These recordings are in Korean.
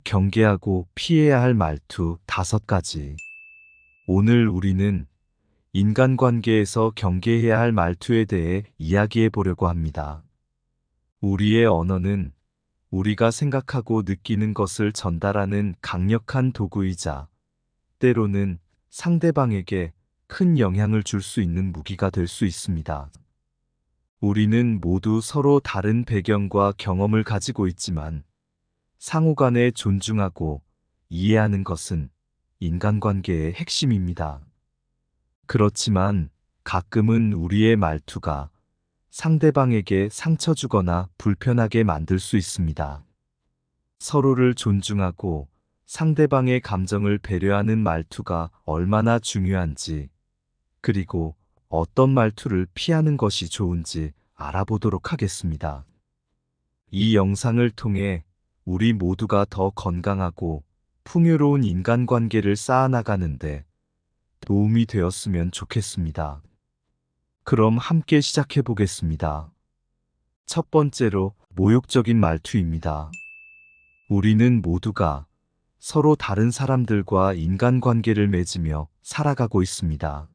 경계하고 피해야 할 말투 5가지. 오늘 우리는 인간관계에서 경계해야 할 말투에 대해 이야기해 보려고 합니다. 우리의 언어는 우리가 생각하고 느끼는 것을 전달하는 강력한 도구이자 때로는 상대방에게 큰 영향을 줄 수 있는 무기가 될 수 있습니다. 우리는 모두 서로 다른 배경과 경험을 가지고 있지만 상호 간에 존중하고 이해하는 것은 인간관계의 핵심입니다. 그렇지만 가끔은 우리의 말투가 상대방에게 상처 주거나 불편하게 만들 수 있습니다. 서로를 존중하고 상대방의 감정을 배려하는 말투가 얼마나 중요한지, 그리고 어떤 말투를 피하는 것이 좋은지 알아보도록 하겠습니다. 이 영상을 통해 우리 모두가 더 건강하고 풍요로운 인간관계를 쌓아나가는데 도움이 되었으면 좋겠습니다. 그럼 함께 시작해 보겠습니다. 첫 번째로 모욕적인 말투입니다. 우리는 모두가 서로 다른 사람들과 인간관계를 맺으며 살아가고 있습니다.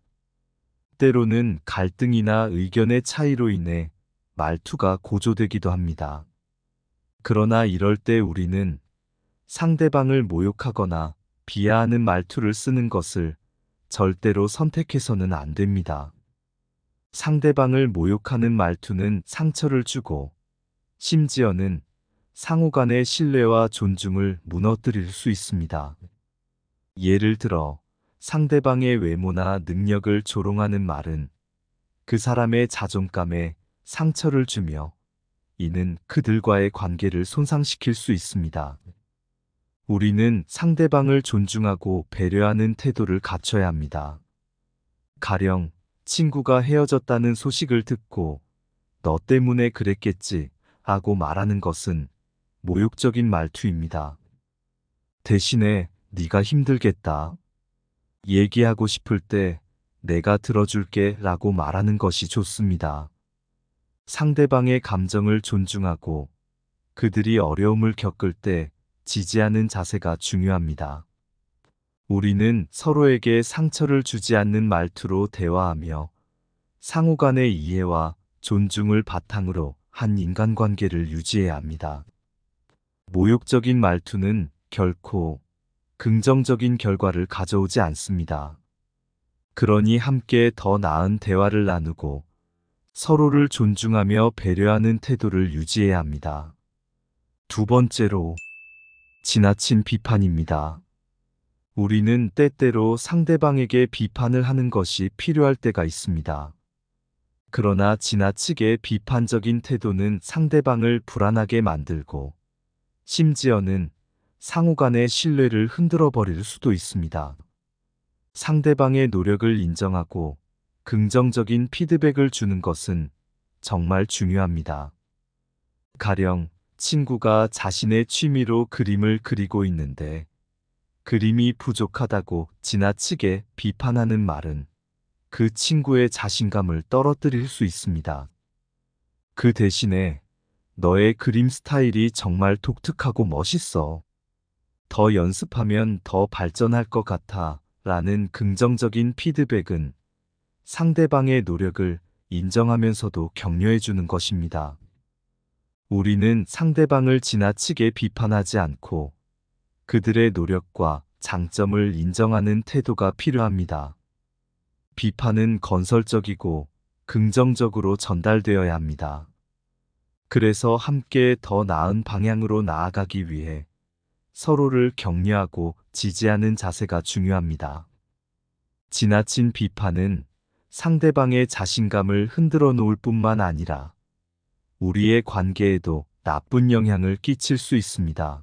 때로는 갈등이나 의견의 차이로 인해 말투가 고조되기도 합니다. 그러나 이럴 때 우리는 상대방을 모욕하거나 비하하는 말투를 쓰는 것을 절대로 선택해서는 안 됩니다. 상대방을 모욕하는 말투는 상처를 주고 심지어는 상호 간의 신뢰와 존중을 무너뜨릴 수 있습니다. 예를 들어 상대방의 외모나 능력을 조롱하는 말은 그 사람의 자존감에 상처를 주며 이는 그들과의 관계를 손상시킬 수 있습니다. 우리는 상대방을 존중하고 배려하는 태도를 갖춰야 합니다. 가령 친구가 헤어졌다는 소식을 듣고 너 때문에 그랬겠지 하고 말하는 것은 모욕적인 말투입니다. 대신에 네가 힘들겠다. 얘기하고 싶을 때 내가 들어줄게 라고 말하는 것이 좋습니다. 상대방의 감정을 존중하고 그들이 어려움을 겪을 때 지지하는 자세가 중요합니다. 우리는 서로에게 상처를 주지 않는 말투로 대화하며 상호 간의 이해와 존중을 바탕으로 한 인간관계를 유지해야 합니다. 모욕적인 말투는 결코 긍정적인 결과를 가져오지 않습니다. 그러니 함께 더 나은 대화를 나누고 서로를 존중하며 배려하는 태도를 유지해야 합니다. 두 번째로, 지나친 비판입니다. 우리는 때때로 상대방에게 비판을 하는 것이 필요할 때가 있습니다. 그러나 지나치게 비판적인 태도는 상대방을 불안하게 만들고 심지어는 상호 간의 신뢰를 흔들어 버릴 수도 있습니다. 상대방의 노력을 인정하고 긍정적인 피드백을 주는 것은 정말 중요합니다. 가령 친구가 자신의 취미로 그림을 그리고 있는데 그림이 부족하다고 지나치게 비판하는 말은 그 친구의 자신감을 떨어뜨릴 수 있습니다. 그 대신에 너의 그림 스타일이 정말 독특하고 멋있어. 더 연습하면 더 발전할 것 같아 라는 긍정적인 피드백은 상대방의 노력을 인정하면서도 격려해 주는 것입니다. 우리는 상대방을 지나치게 비판하지 않고 그들의 노력과 장점을 인정하는 태도가 필요합니다. 비판은 건설적이고 긍정적으로 전달되어야 합니다. 그래서 함께 더 나은 방향으로 나아가기 위해 서로를 격려하고 지지하는 자세가 중요합니다. 지나친 비판은 상대방의 자신감을 흔들어 놓을 뿐만 아니라 우리의 관계에도 나쁜 영향을 끼칠 수 있습니다.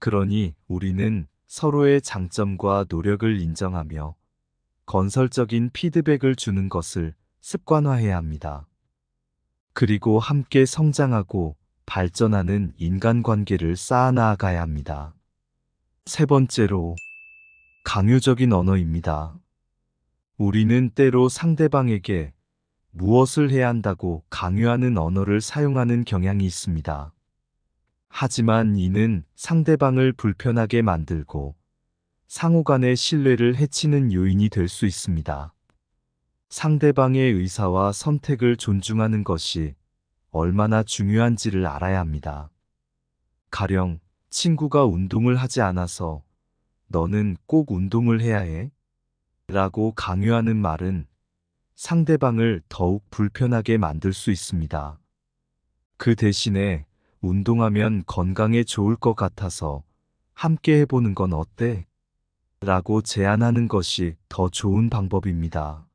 그러니 우리는 서로의 장점과 노력을 인정하며 건설적인 피드백을 주는 것을 습관화해야 합니다. 그리고 함께 성장하고 발전하는 인간관계를 쌓아나가야 합니다. 세 번째로, 강요적인 언어입니다. 우리는 때로 상대방에게 무엇을 해야 한다고 강요하는 언어를 사용하는 경향이 있습니다. 하지만 이는 상대방을 불편하게 만들고 상호 간의 신뢰를 해치는 요인이 될 수 있습니다. 상대방의 의사와 선택을 존중하는 것이 얼마나 중요한지를 알아야 합니다. 가령 친구가 운동을 하지 않아서 너는 꼭 운동을 해야 해 라고 강요하는 말은 상대방을 더욱 불편하게 만들 수 있습니다. 그 대신에 운동하면 건강에 좋을 것 같아서 함께 해보는 건 어때? 라고 제안하는 것이 더 좋은 방법입니다.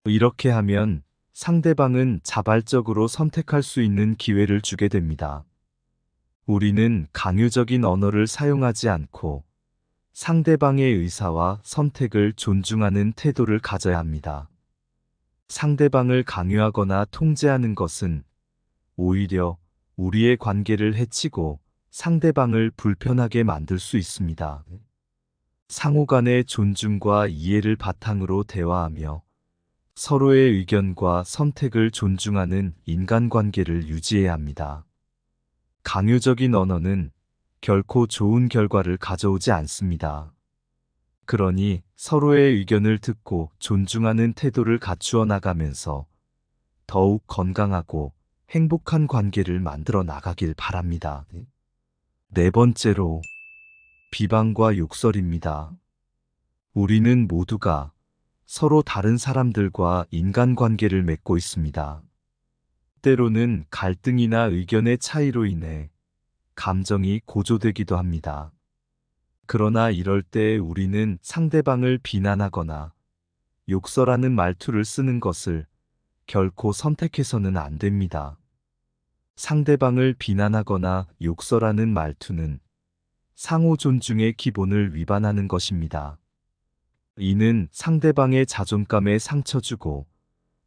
이렇게 하면 상대방은 자발적으로 선택할 수 있는 기회를 주게 됩니다. 우리는 강요적인 언어를 사용하지 않고 상대방의 의사와 선택을 존중하는 태도를 가져야 합니다. 상대방을 강요하거나 통제하는 것은 오히려 우리의 관계를 해치고 상대방을 불편하게 만들 수 있습니다. 상호 간의 존중과 이해를 바탕으로 대화하며 서로의 의견과 선택을 존중하는 인간관계를 유지해야 합니다. 강요적인 언어는 결코 좋은 결과를 가져오지 않습니다. 그러니 서로의 의견을 듣고 존중하는 태도를 갖추어 나가면서 더욱 건강하고 행복한 관계를 만들어 나가길 바랍니다. 네 번째로, 비방과 욕설입니다. 우리는 모두가 서로 다른 사람들과 인간관계를 맺고 있습니다. 때로는 갈등이나 의견의 차이로 인해 감정이 고조되기도 합니다. 그러나 이럴 때 우리는 상대방을 비난하거나 욕설하는 말투를 쓰는 것을 결코 선택해서는 안 됩니다. 상대방을 비난하거나 욕설하는 말투는 상호 존중의 기본을 위반하는 것입니다. 이는 상대방의 자존감에 상처 주고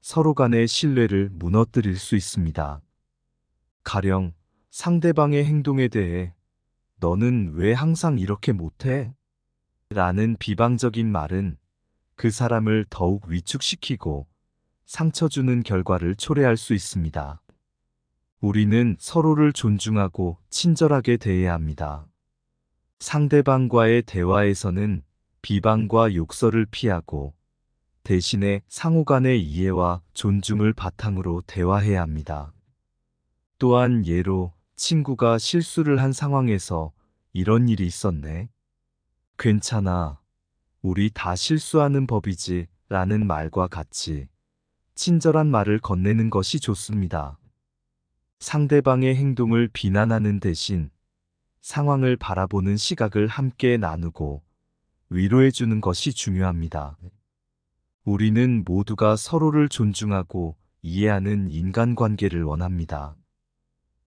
서로 간의 신뢰를 무너뜨릴 수 있습니다. 가령 상대방의 행동에 대해 너는 왜 항상 이렇게 못해? 라는 비방적인 말은 그 사람을 더욱 위축시키고 상처 주는 결과를 초래할 수 있습니다. 우리는 서로를 존중하고 친절하게 대해야 합니다. 상대방과의 대화에서는 비방과 욕설을 피하고 대신에 상호 간의 이해와 존중을 바탕으로 대화해야 합니다. 또한 예로 친구가 실수를 한 상황에서 이런 일이 있었네. 괜찮아. 우리 다 실수하는 법이지 라는 말과 같이 친절한 말을 건네는 것이 좋습니다. 상대방의 행동을 비난하는 대신 상황을 바라보는 시각을 함께 나누고 위로해주는 것이 중요합니다. 우리는 모두가 서로를 존중하고 이해하는 인간관계를 원합니다.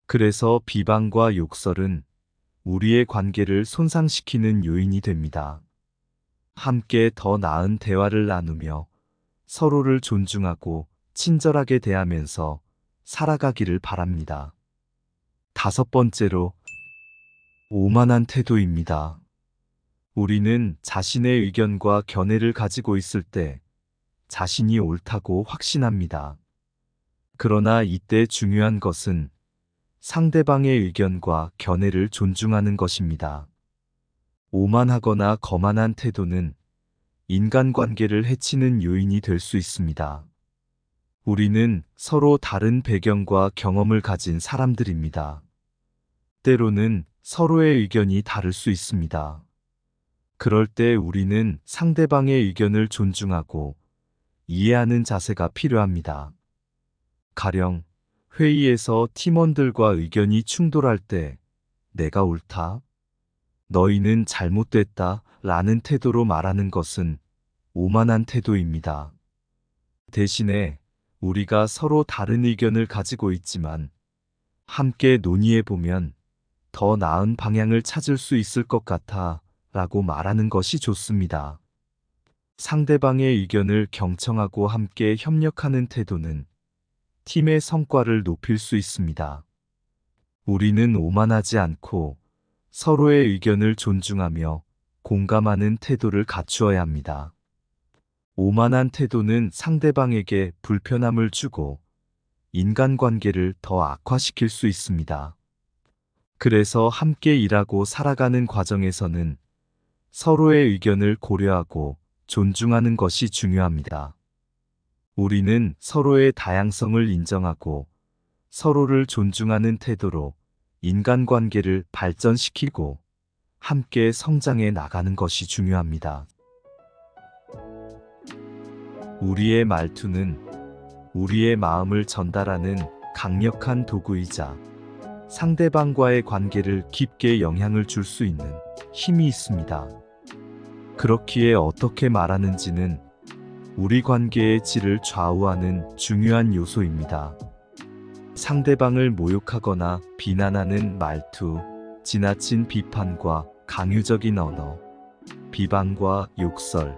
그래서 비방과 욕설은 우리의 관계를 손상시키는 요인이 됩니다. 함께 더 나은 대화를 나누며 서로를 존중하고 친절하게 대하면서 살아가기를 바랍니다. 다섯 번째로, 오만한 태도입니다. 우리는 자신의 의견과 견해를 가지고 있을 때 자신이 옳다고 확신합니다. 그러나 이때 중요한 것은 상대방의 의견과 견해를 존중하는 것입니다. 오만하거나 거만한 태도는 인간관계를 해치는 요인이 될 수 있습니다. 우리는 서로 다른 배경과 경험을 가진 사람들입니다. 때로는 서로의 의견이 다를 수 있습니다. 그럴 때 우리는 상대방의 의견을 존중하고 이해하는 자세가 필요합니다. 가령 회의에서 팀원들과 의견이 충돌할 때 내가 옳다, 너희는 잘못됐다 라는 태도로 말하는 것은 오만한 태도입니다. 대신에 우리가 서로 다른 의견을 가지고 있지만 함께 논의해보면 더 나은 방향을 찾을 수 있을 것 같아 라고 말하는 것이 좋습니다. 상대방의 의견을 경청하고 함께 협력하는 태도는 팀의 성과를 높일 수 있습니다. 우리는 오만하지 않고 서로의 의견을 존중하며 공감하는 태도를 갖추어야 합니다. 오만한 태도는 상대방에게 불편함을 주고 인간관계를 더 악화시킬 수 있습니다. 그래서 함께 일하고 살아가는 과정에서는 서로의 의견을 고려하고 존중하는 것이 중요합니다. 우리는 서로의 다양성을 인정하고 서로를 존중하는 태도로 인간관계를 발전시키고 함께 성장해 나가는 것이 중요합니다. 우리의 말투는 우리의 마음을 전달하는 강력한 도구이자 상대방과의 관계를 깊게 영향을 줄 수 있는 힘이 있습니다. 그렇기에 어떻게 말하는지는 우리 관계의 질을 좌우하는 중요한 요소입니다. 상대방을 모욕하거나 비난하는 말투, 지나친 비판과 강요적인 언어, 비방과 욕설,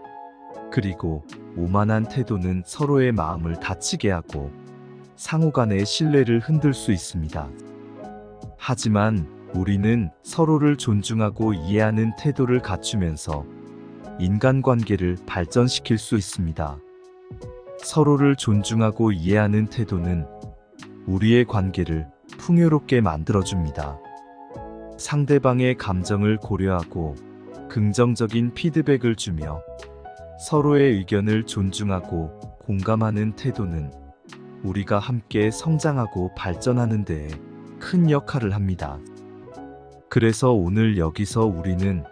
그리고 오만한 태도는 서로의 마음을 다치게 하고 상호 간의 신뢰를 흔들 수 있습니다. 하지만 우리는 서로를 존중하고 이해하는 태도를 갖추면서 인간관계를 발전시킬 수 있습니다. 서로를 존중하고 이해하는 태도는 우리의 관계를 풍요롭게 만들어줍니다. 상대방의 감정을 고려하고 긍정적인 피드백을 주며 서로의 의견을 존중하고 공감하는 태도는 우리가 함께 성장하고 발전하는 데에 큰 역할을 합니다. 그래서 오늘 여기서 우리는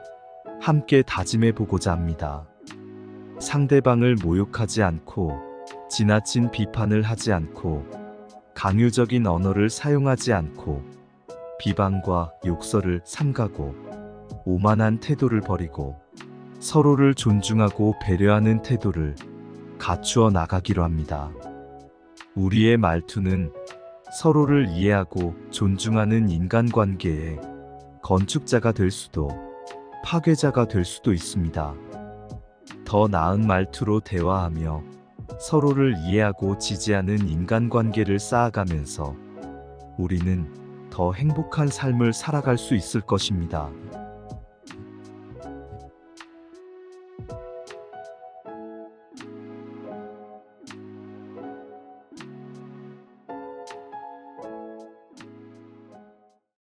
함께 다짐해 보고자 합니다. 상대방을 모욕하지 않고 지나친 비판을 하지 않고 강요적인 언어를 사용하지 않고 비방과 욕설을 삼가고 오만한 태도를 버리고 서로를 존중하고 배려하는 태도를 갖추어 나가기로 합니다. 우리의 말투는 서로를 이해하고 존중하는 인간관계의 건축자가 될 수도 파괴자가 될 수도 있습니다. 더 나은 말투로 대화하며 서로를 이해하고 지지하는 인간관계를 쌓아가면서 우리는 더 행복한 삶을 살아갈 수 있을 것입니다.